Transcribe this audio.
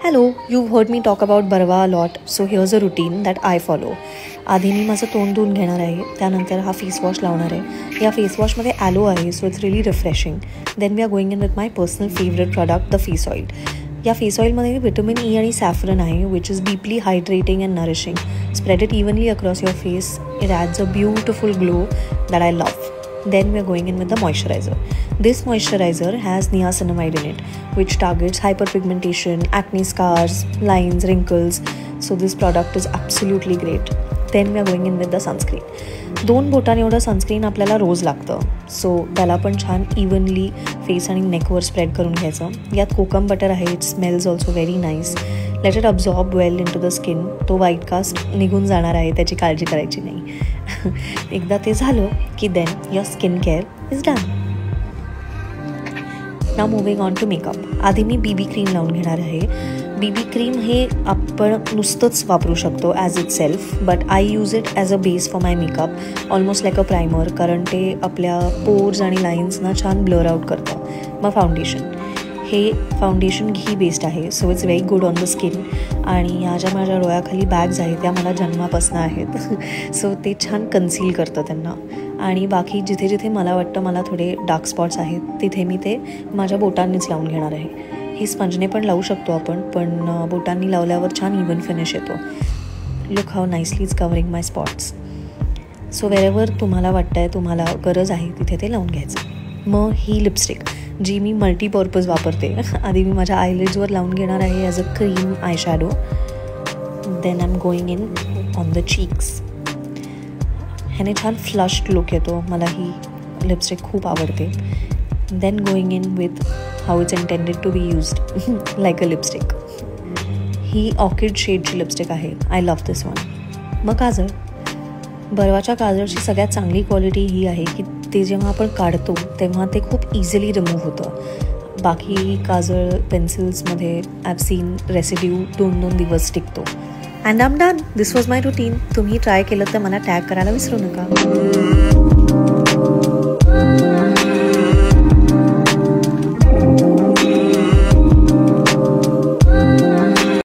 Hello, you've heard me talk about Barva a lot, so here's a routine that I follow. आधी मी माझं तोंड धुवून घेणार आहे, त्यानंतर हा फेस वॉश लावणार आहे. या फेस वॉशमध्ये ॲलो आहे, so it's really refreshing. Then we are going in with my personal favourite product the face oil. या फेस ऑइलमध्ये विटामिन ई आणि सॅफ्रन आहे, which is deeply hydrating and nourishing. Spread it evenly across your face. It adds a beautiful glow that I love. Then we are going in with the moisturizer. This moisturizer has niacinamide in it, which targets hyperpigmentation, acne scars, lines, wrinkles. So this product is absolutely great. Then we are going in with the sunscreen. 2 बोटांनी एवढं sunscreen आपल्याला रोज लागतं, so त्याला पण छान evenly face आणि नेकवर spread करून घ्यायचं. यात कोकम बटर आहे. It smells also very nice. Let it absorb well into the skin. तो व्हाईट कास्ट निघून जाणार आहे, त्याची काळजी करायची नाही. एकदा ते झालं की then your skin care is done. Now moving on to makeup. आधी मी बीबी क्रीम लावून घेणार आहे. बीबी क्रीम हे आपण नुसतंच वापरू शकतो as it self, but I use it as a base for my makeup, almost like a primer, कारण ते आपल्या पोर्स आणि लाईन्सना छान ब्लर आउट करतं. मग फाउंडेशन. हे फाउंडेशन घी बेस्ड आहे, so it's very good on the skin. आणि ह्या ज्या माझ्या डोळ्याखाली बॅग्स आहेत त्या मला जन्मापासून आहेत, सो ते छान कन्सील करतं त्यांना. आणि बाकी जिथे जिथे मला वाटतं मला थोडे डार्क स्पॉट्स आहेत तिथे मी ते माझ्या बोटांनीच लावून घेणार आहे. हे स्पंजने पण लावू शकतो आपण, पण बोटांनी लावल्यावर छान इवन फिनिश येतो. Look how nicely is covering my spots. So wherever तुम्हाला वाटतं आहे, तुम्हाला गरज आहे तिथे ते लावून घ्यायचं. मग ही लिपस्टिक जी मी मल्टीपर्पज वापरते. आधी मी माझ्या आयलिड्सवर लावून घेणार आहे as a cream eye shadow. Then I am going in on the cheeks. ह्याने छान फ्लश्ड लुक येतो. मला ही लिपस्टिक खूप आवडते. Then going in with how it's intended to be used like a lipstick. ही ऑर्किड शेडची लिपस्टिक आहे. I love this one. मग काजळ. बर्वाच्या काजळची सगळ्यात चांगली क्वालिटी ही आहे की ते जेव्हा आपण काढतो तेव्हा ते खूप इझिली रिमूव्ह होतं. बाकी काजळ पेन्सिल्समध्ये आय सीन रेसिड्यू 2-2 दिवस टिकतो. And I am done. This was my routine. तुम्ही ट्राय केलं तर मला टॅग करायला विसरू नका.